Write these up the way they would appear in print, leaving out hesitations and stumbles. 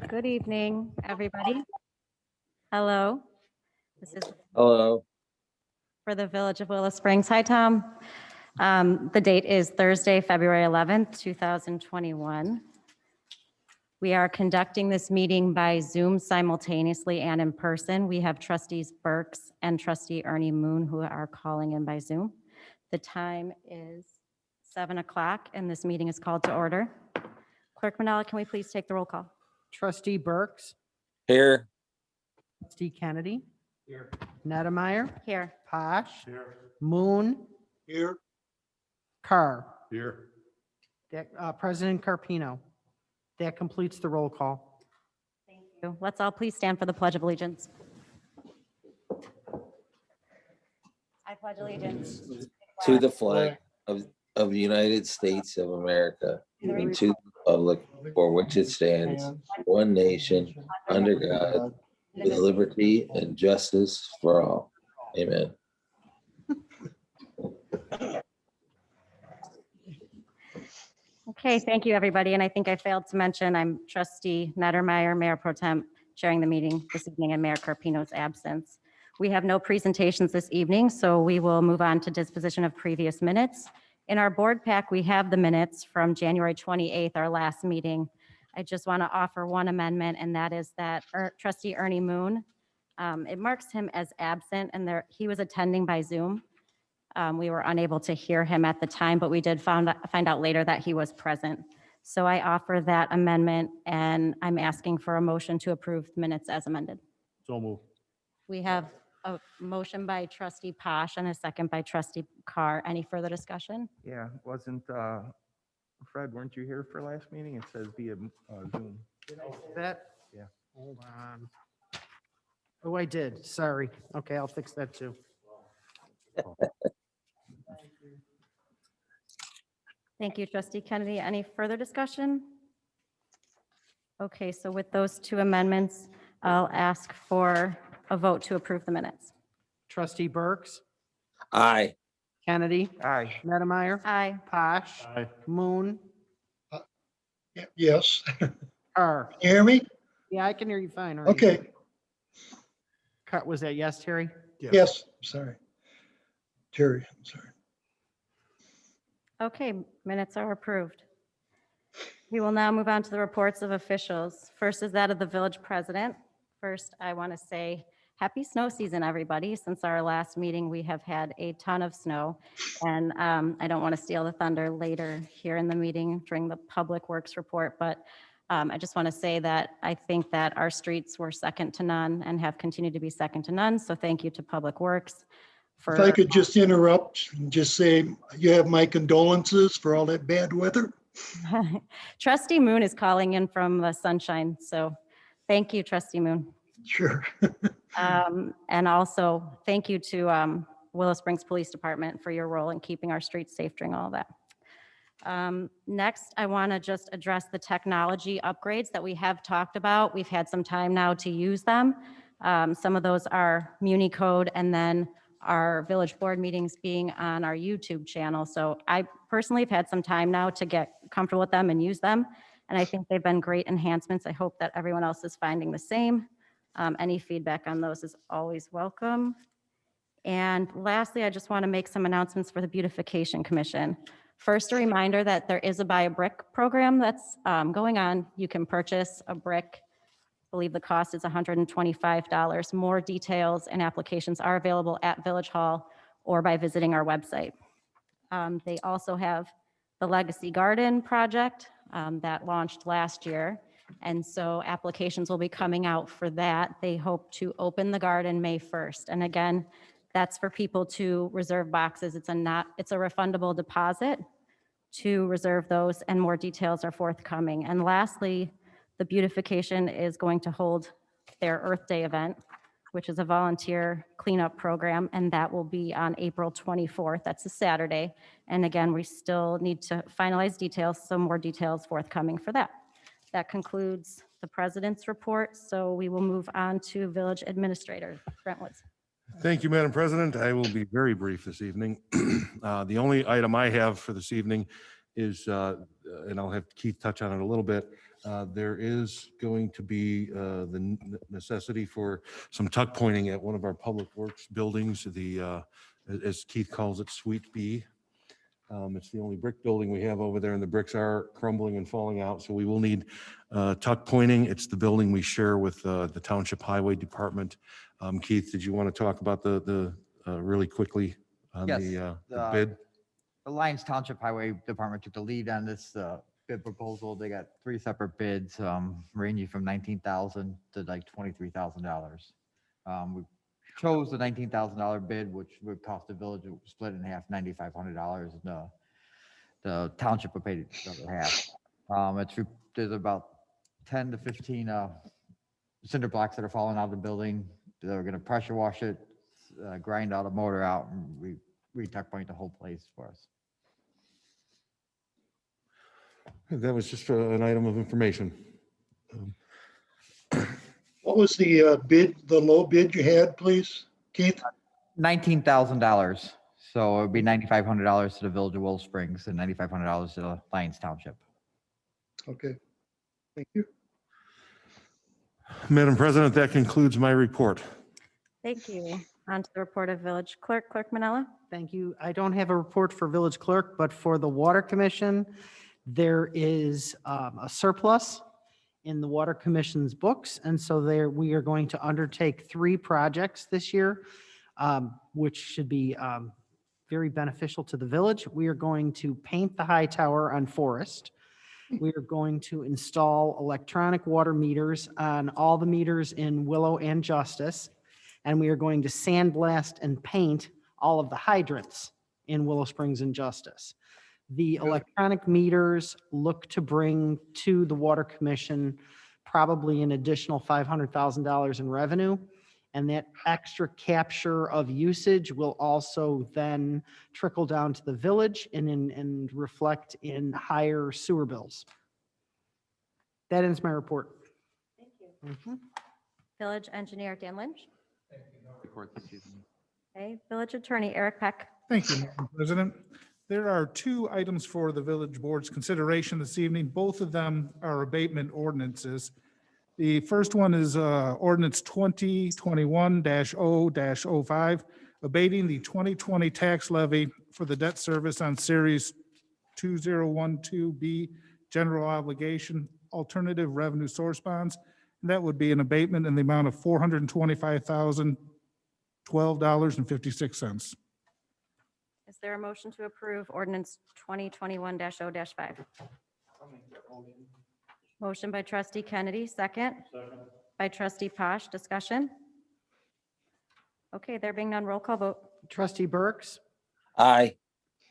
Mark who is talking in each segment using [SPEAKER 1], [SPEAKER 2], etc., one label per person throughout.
[SPEAKER 1] Good evening, everybody. Hello. This is
[SPEAKER 2] Hello.
[SPEAKER 1] for the Village of Willow Springs. Hi, Tom. The date is Thursday, February 11th, 2021. We are conducting this meeting by Zoom simultaneously and in person. We have trustees Burks and trustee Ernie Moon who are calling in by Zoom. The time is 7 o'clock and this meeting is called to order. Clerk Manella, can we please take the roll call?
[SPEAKER 3] Trustee Burks,
[SPEAKER 2] Here.
[SPEAKER 3] Trustee Kennedy. Here. Nedemeyer,
[SPEAKER 1] Here.
[SPEAKER 3] Posh. Here. Moon.
[SPEAKER 4] Here.
[SPEAKER 3] Carr.
[SPEAKER 4] Here.
[SPEAKER 3] President Carpino. That completes the roll call.
[SPEAKER 1] Thank you. Let's all please stand for the Pledge of Allegiance. I pledge allegiance
[SPEAKER 2] To the flag of the United States of America and to the republic for which it stands, one nation, under God, with liberty and justice for all. Amen.
[SPEAKER 1] Okay, thank you, everybody. And I think I failed to mention, I'm trustee Nettermeyer, Mayor Pro Tem, chairing the meeting this evening in Mayor Carpino's absence. We have no presentations this evening, so we will move on to disposition of previous minutes. In our board pack, we have the minutes from January 28th, our last meeting. I just want to offer one amendment, and that is that trustee Ernie Moon, it marks him as absent, and he was attending by Zoom. We were unable to hear him at the time, but we did find out later that he was present. So I offer that amendment, and I'm asking for a motion to approve the minutes as amended.
[SPEAKER 4] So move.
[SPEAKER 1] We have a motion by trustee Posh and a second by trustee Carr. Any further discussion?
[SPEAKER 5] Yeah, wasn't, Fred, weren't you here for last meeting? It says via Zoom.
[SPEAKER 3] That?
[SPEAKER 5] Yeah.
[SPEAKER 3] Hold on. Oh, I did. Sorry. Okay, I'll fix that too.
[SPEAKER 1] Thank you, trustee Kennedy. Any further discussion? Okay, so with those two amendments, I'll ask for a vote to approve the minutes.
[SPEAKER 3] Trustee Burks,
[SPEAKER 2] Aye.
[SPEAKER 3] Kennedy,
[SPEAKER 5] Aye.
[SPEAKER 3] Nedemeyer,
[SPEAKER 1] Aye.
[SPEAKER 3] Posh,
[SPEAKER 4] Aye.
[SPEAKER 3] Moon,
[SPEAKER 4] Yes.
[SPEAKER 3] Carr.
[SPEAKER 4] You hear me?
[SPEAKER 3] Yeah, I can hear you fine. Ernie.
[SPEAKER 4] Okay.
[SPEAKER 3] Was that yes, Terry?
[SPEAKER 4] Yes. Sorry. Terry, I'm sorry.
[SPEAKER 1] Okay, minutes are approved. We will now move on to the reports of officials. First is that of the village president. First, I want to say happy snow season, everybody. Since our last meeting, we have had a ton of snow. And I don't want to steal the thunder later here in the meeting during the public works report, but I just want to say that I think that our streets were second to none and have continued to be second to none. So thank you to Public Works for.
[SPEAKER 4] If I could just interrupt and just say, you have my condolences for all that bad weather.
[SPEAKER 1] Trustee Moon is calling in from the sunshine, so thank you, Trustee Moon.
[SPEAKER 4] Sure.
[SPEAKER 1] And also, thank you to Willow Springs Police Department for your role in keeping our streets safe during all of that. Next, I want to just address the technology upgrades that we have talked about. We've had some time now to use them. Some of those are Muni Code and then our village board meetings being on our YouTube channel. So I personally have had some time now to get comfortable with them and use them. And I think they've been great enhancements. I hope that everyone else is finding the same. Any feedback on those is always welcome. And lastly, I just want to make some announcements for the Beautification Commission. First, a reminder that there is a Buy a Brick program that's going on. You can purchase a brick. I believe the cost is $125. More details and applications are available at Village Hall or by visiting our website. They also have the Legacy Garden project that launched last year. And so applications will be coming out for that. They hope to open the garden May 1st. And again, that's for people to reserve boxes. It's a refundable deposit to reserve those, and more details are forthcoming. And lastly, the Beautification is going to hold their Earth Day event, which is a volunteer cleanup program, and that will be on April 24th. That's a Saturday. And again, we still need to finalize details, so more details forthcoming for that. That concludes the president's report, so we will move on to village administrator, Brent Woods.
[SPEAKER 6] Thank you, Madam President. I will be very brief this evening. The only item I have for this evening is and I'll have Keith touch on it a little bit, there is going to be the necessity for some tuck pointing at one of our public works buildings, as Keith calls it, Suite B. It's the only brick building we have over there, and the bricks are crumbling and falling out, so we will need tuck pointing. It's the building we share with the Township Highway Department. Keith, did you want to talk about the really quickly on
[SPEAKER 7] Yes,
[SPEAKER 6] the bid?
[SPEAKER 7] The Lyons Township Highway Department took the lead on this bid proposal. They got 3 separate bids, ranging from $19,000 to like $23,000. We chose the $19,000 bid, which would cost the village, split in half, $9,500. And the township would pay the other half. There's about 10 to 15 cinder blocks that are falling out of the building. They're going to pressure wash it, grind all the motor out, and tuck point the whole place for us.
[SPEAKER 6] That was just an item of information.
[SPEAKER 4] What was the bid, the low bid you had, please, Keith?
[SPEAKER 7] $19,000. So it would be $9,500 to the village of Willow Springs and $9,500 to the Lyons Township.
[SPEAKER 4] Okay, thank you.
[SPEAKER 6] Madam President, that concludes my report.
[SPEAKER 1] Thank you. On to the report of village clerk, Clerk Manella.
[SPEAKER 3] Thank you. I don't have a report for village clerk, but for the water commission, there is a surplus in the water commission's books. And so there, we are going to undertake 3 projects this year, which should be very beneficial to the village. We are going to paint the high tower on Forest. We are going to install electronic water meters on all the meters in Willow and Justice. And we are going to sandblast and paint all of the hydrants in Willow Springs and Justice. The electronic meters look to bring to the Water Commission probably an additional $500,000 in revenue. And that extra capture of usage will also then trickle down to the village and reflect in higher sewer bills. That ends my report.
[SPEAKER 1] Thank you. Village engineer Dan Lynch.
[SPEAKER 7] Report this season.
[SPEAKER 1] Okay, village attorney Eric Peck.
[SPEAKER 8] Thank you, Madam President. There are 2 items for the village board's consideration this evening. Both of them are abatement ordinances. The first one is ordinance 2021-0-05, abating the 2020 tax levy for the debt service on Series 2012B general obligation alternative revenue source bonds. And that would be an abatement in the amount of $425,012.56.
[SPEAKER 1] Is there a motion to approve ordinance 2021-0-5? Motion by trustee Kennedy, second. By trustee Posh, discussion. Okay, there being none, roll call vote.
[SPEAKER 3] Trustee Burks,
[SPEAKER 2] Aye.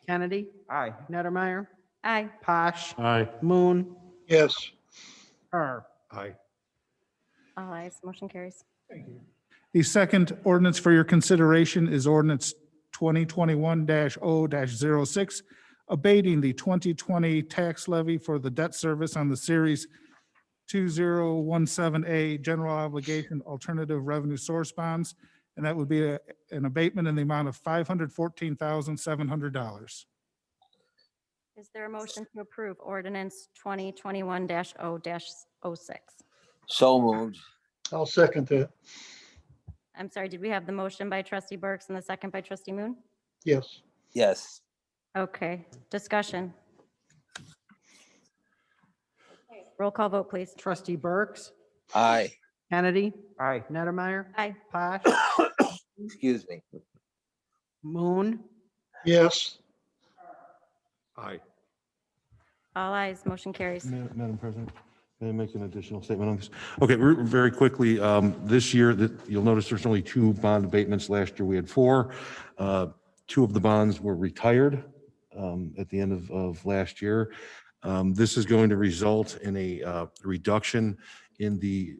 [SPEAKER 3] Kennedy,
[SPEAKER 5] Aye.
[SPEAKER 3] Nettermeyer,
[SPEAKER 1] Aye.
[SPEAKER 3] Posh,
[SPEAKER 6] Aye.
[SPEAKER 3] Moon,
[SPEAKER 4] Yes,
[SPEAKER 3] Carr.
[SPEAKER 6] Aye.
[SPEAKER 1] All ayes, motion carries.
[SPEAKER 8] The second ordinance for your consideration is ordinance 2021-0-06, abating the 2020 tax levy for the debt service on the Series 2017A general obligation alternative revenue source bonds. And that would be an abatement in the amount of $514,700.
[SPEAKER 1] Is there a motion to approve ordinance 2021-0-06?
[SPEAKER 2] So moved.
[SPEAKER 4] I'll second that.
[SPEAKER 1] I'm sorry, did we have the motion by trustee Burks and the second by trustee Moon?
[SPEAKER 4] Yes,
[SPEAKER 2] Yes.
[SPEAKER 1] Okay, discussion. Roll call vote, please.
[SPEAKER 3] Trustee Burks,
[SPEAKER 2] Aye.
[SPEAKER 3] Kennedy,
[SPEAKER 5] Aye.
[SPEAKER 3] Nettermeyer,
[SPEAKER 1] Aye.
[SPEAKER 3] Posh,
[SPEAKER 2] Excuse me.
[SPEAKER 3] Moon,
[SPEAKER 4] yes,
[SPEAKER 6] Aye.
[SPEAKER 1] All ayes, motion carries.
[SPEAKER 6] Madam President, may I make an additional statement on this? Okay, very quickly, this year, you'll notice there's only 2 bond abatements. Last year, we had 4. 2 of the bonds were retired at the end of last year. This is going to result in a reduction in the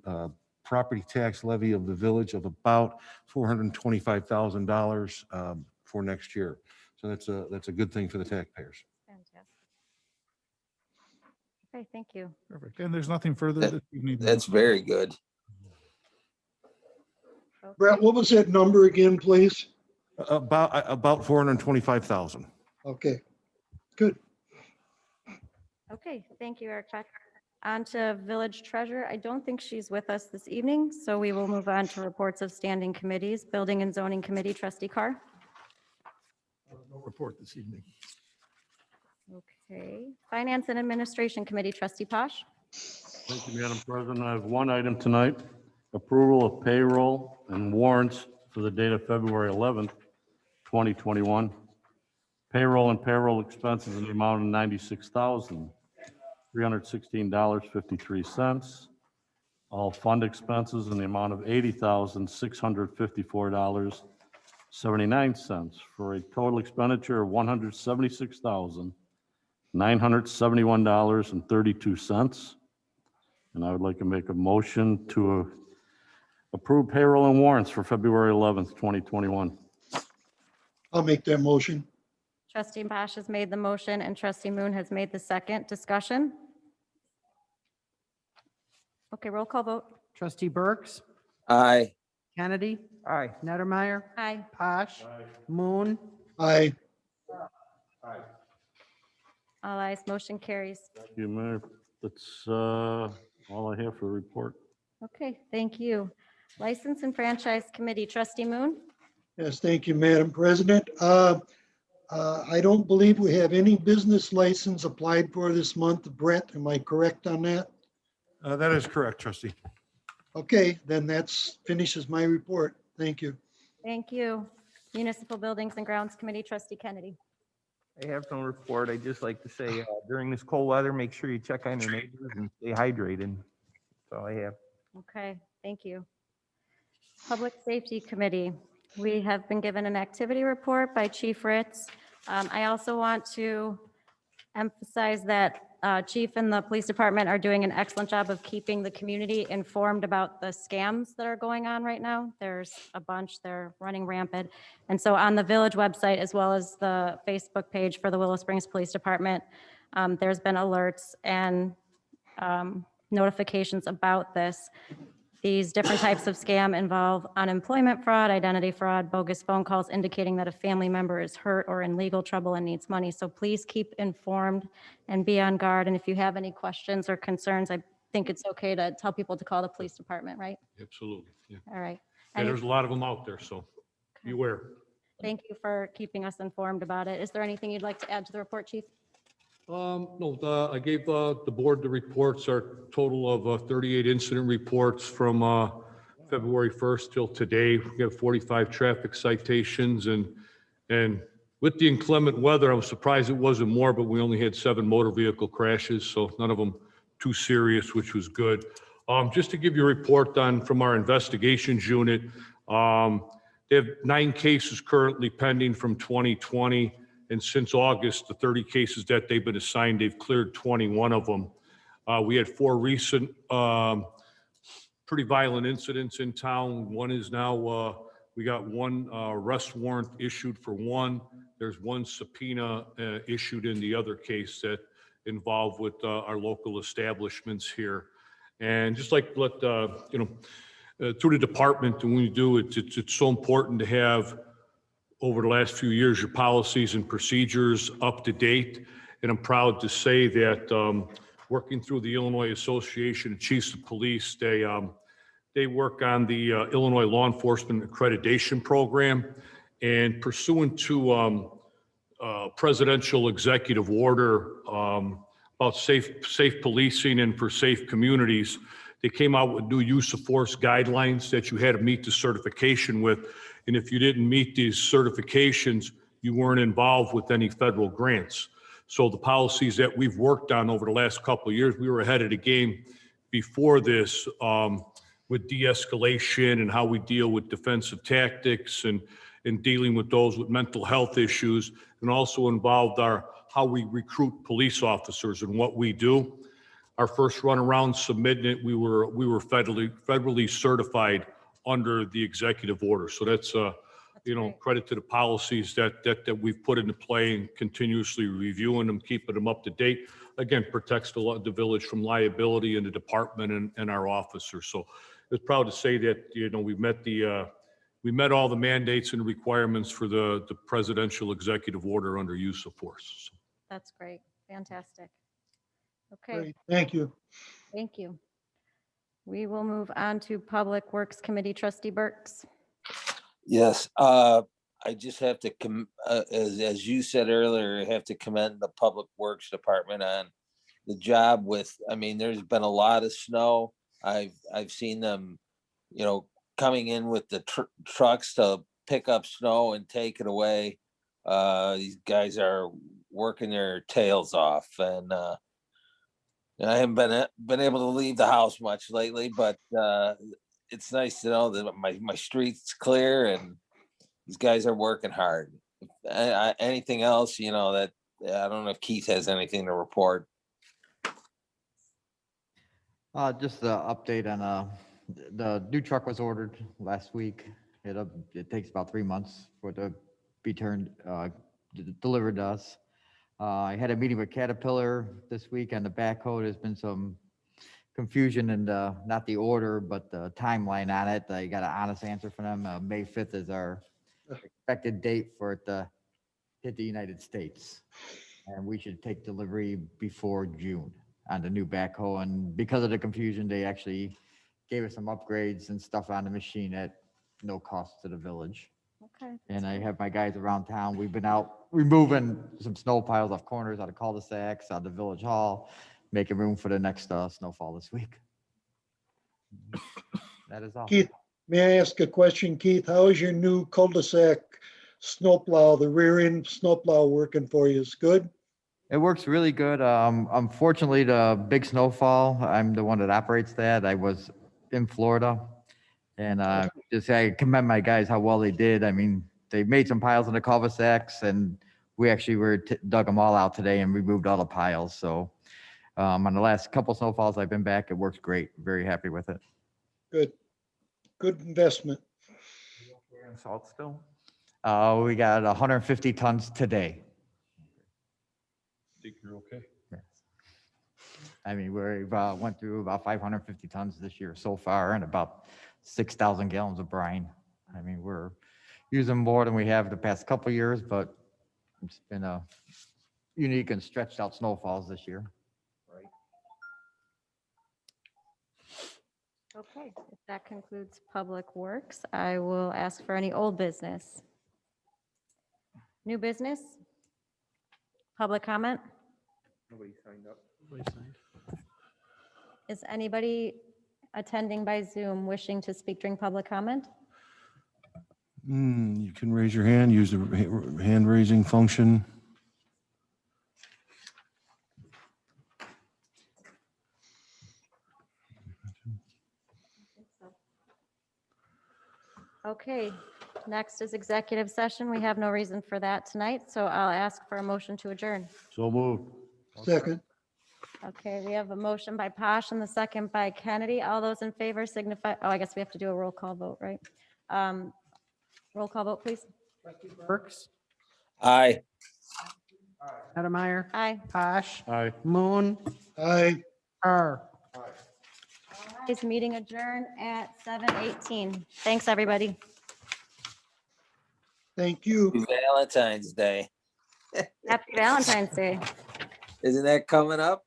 [SPEAKER 6] property tax levy of the village of about $425,000 for next year. So that's a good thing for the taxpayers.
[SPEAKER 1] Fantastic. Okay, thank you.
[SPEAKER 8] Perfect. And there's nothing further
[SPEAKER 2] That-
[SPEAKER 8] this evening.
[SPEAKER 2] That's very good.
[SPEAKER 1] Okay.
[SPEAKER 4] Brett, what was that number again, please?
[SPEAKER 6] About 425,000.
[SPEAKER 4] Okay, good.
[SPEAKER 1] Okay, thank you, Eric Beck. On to Village Treasurer. I don't think she's with us this evening, so we will move on to reports of standing committees. Building and Zoning Committee, Trustee Carr.
[SPEAKER 9] No report this evening.
[SPEAKER 1] Okay. Finance and Administration Committee, Trustee Posh.
[SPEAKER 10] Thank you, Madam President. I have one item tonight, approval of payroll and warrants for the date of February 11th, 2021. Payroll and payroll expenses in the amount of $96,316.53. All fund expenses in the amount of $80,654.79 for a total expenditure of $176,971.32. And I would like to make a motion to approve payroll and warrants for February 11th, 2021.
[SPEAKER 4] I'll make that motion.
[SPEAKER 1] Trustee Posh has made the motion and Trustee Moon has made the second. Discussion? Okay, roll call vote.
[SPEAKER 3] Trustee Burks,
[SPEAKER 2] Aye.
[SPEAKER 3] Kennedy,
[SPEAKER 5] Aye.
[SPEAKER 3] Nettermeyer,
[SPEAKER 1] Aye.
[SPEAKER 3] Posh, Moon,
[SPEAKER 4] Aye.
[SPEAKER 1] All ayes, motion carries.
[SPEAKER 10] Thank you, Mayor. That's all I have for the report.
[SPEAKER 1] Okay, thank you. License and Franchise Committee, Trustee Moon.
[SPEAKER 4] Yes, thank you, Madam President. I don't believe we have any business license applied for this month. Brett, am I correct on that?
[SPEAKER 6] That is correct, trustee.
[SPEAKER 4] Okay, then that's finishes my report. Thank you.
[SPEAKER 1] Thank you. Municipal Buildings and Grounds Committee, Trustee Kennedy.
[SPEAKER 5] I have no report. I'd just like to say during this cold weather, make sure you check on your neighbors and stay hydrated. That's all I have.
[SPEAKER 1] Okay, thank you. Public Safety Committee, we have been given an activity report by Chief Ritz. I also want to emphasize that Chief and the Police Department are doing an excellent job of keeping the community informed about the scams that are going on right now. There's a bunch, they're running rampant. And so on the village website, as well as the Facebook page for the Willow Springs Police Department, there's been alerts and notifications about this. These different types of scam involve unemployment fraud, identity fraud, bogus phone calls indicating that a family member is hurt or in legal trouble and needs money. So please keep informed and be on guard. And if you have any questions or concerns, I think it's okay to tell people to call the police department, right?
[SPEAKER 10] Absolutely. Yeah.
[SPEAKER 1] All right.
[SPEAKER 10] Yeah, there's a lot of them out there, so beware.
[SPEAKER 1] Thank you for keeping us informed about it. Is there anything you'd like to add to the report, Chief?
[SPEAKER 9] No, I gave the board the reports, our total of 38 incident reports from February 1st till today. We got 45 traffic citations and with the inclement weather, I was surprised it wasn't more, but we only had 7 motor vehicle crashes, so none of them too serious, which was good. Just to give you a report from our investigations unit, they have 9 cases currently pending from 2020. And since August, the 30 cases that they've been assigned, they've cleared 21 of them. We had 4 recent pretty violent incidents in town. One is now, we got 1 arrest warrant issued for 1. There's 1 subpoena issued in the other case that involved with our local establishments here. And just like what, through the department, and when you do it, it's so important to have over the last few years, your policies and procedures up to date. And I'm proud to say that working through the Illinois Association of Chiefs of Police, they work on the Illinois Law Enforcement Accreditation Program. And pursuant to presidential executive order about safe policing and for safe communities, they came out with new use of force guidelines that you had to meet the certification with. And if you didn't meet these certifications, you weren't involved with any federal grants. So the policies that we've worked on over the last couple of years, we were ahead of the game before this with de-escalation and how we deal with defensive tactics and dealing with those with mental health issues, and also involved how we recruit police officers and what we do. Our first run around submitting it, we were federally certified under the executive order. So that's
[SPEAKER 1] great.
[SPEAKER 9] credit to the policies that we've put into play and continuously reviewing them, keeping them up to date. Again, protects the village from liability and the department and our officers. So it's proud to say that, we met all the mandates and requirements for the presidential executive order under use of force. So.
[SPEAKER 1] That's great. Fantastic. Okay,
[SPEAKER 4] Great, thank you.
[SPEAKER 1] thank you. We will move on to Public Works Committee, Trustee Burks.
[SPEAKER 2] Yes, I just have to, as you said earlier, I have to commend the Public Works Department on the job with, I mean, there's been a lot of snow. I've seen them, coming in with the trucks to pick up snow and take it away. These guys are working their tails off, and I haven't been able to leave the house much lately, but it's nice to know that my street's clear and these guys are working hard. Anything else, that I don't know if Keith has anything to report.
[SPEAKER 7] Just the update on, the new truck was ordered last week. It takes about 3 months for it to be delivered to us. I had a meeting with Caterpillar this week on the backhoe. There's been some confusion in not the order, but the timeline on it. I got an honest answer from them. May 5th is our expected date for it to hit the United States. And we should take delivery before June on the new backhoe. And because of the confusion, they actually gave us some upgrades and stuff on the machine at no cost to the village.
[SPEAKER 1] Okay.
[SPEAKER 7] And I have my guys around town. We've been out removing some snow piles off corners, out of cul-de-sacs, out of the village hall, making room for the next snowfall this week. That is all.
[SPEAKER 4] Keith, may I ask a question, Keith? How is your new cul-de-sac snowplow, the rear end snowplow working for you? Is good?
[SPEAKER 7] It works really good. Unfortunately, the big snowfall, I'm the one that operates that. I was in Florida. And just I commend my guys how well they did. I mean, they made some piles in the cul-de-sacs, and we actually dug them all out today and removed all the piles. So on the last couple snowfalls I've been back, it works great. Very happy with it.
[SPEAKER 4] Good. Good investment.
[SPEAKER 5] Salt still?
[SPEAKER 7] We got 150 tons today.
[SPEAKER 9] Think you're okay?
[SPEAKER 7] Yes. I mean, we went through about 550 tons this year so far, and about 6,000 gallons of brine. I mean, we're using more than we have the past couple of years, but it's been a unique and stretched out snowfalls this year.
[SPEAKER 1] Okay, if that concludes Public Works, I will ask for any old business. New business? Public comment?
[SPEAKER 5] Nobody signed up.
[SPEAKER 1] Is anybody attending by Zoom wishing to speak during public comment?
[SPEAKER 6] You can raise your hand, use the hand raising function.
[SPEAKER 1] Okay, next is executive session. We have no reason for that tonight, so I'll ask for a motion to adjourn.
[SPEAKER 10] So moved.
[SPEAKER 4] Second.
[SPEAKER 1] Okay, we have a motion by Posh and the second by Kennedy. All those in favor signify, I guess we have to do a roll call vote, right? Roll call vote, please.
[SPEAKER 3] Burks,
[SPEAKER 2] Aye.
[SPEAKER 3] Ademeyer,
[SPEAKER 1] Aye.
[SPEAKER 3] Posh,
[SPEAKER 10] Aye.
[SPEAKER 3] Moon,
[SPEAKER 4] Aye.
[SPEAKER 3] Carr.
[SPEAKER 1] This meeting adjourned at 7:18. Thanks, everybody.
[SPEAKER 4] Thank you.
[SPEAKER 2] Valentine's Day.
[SPEAKER 1] Happy Valentine's Day.
[SPEAKER 2] Isn't that coming up?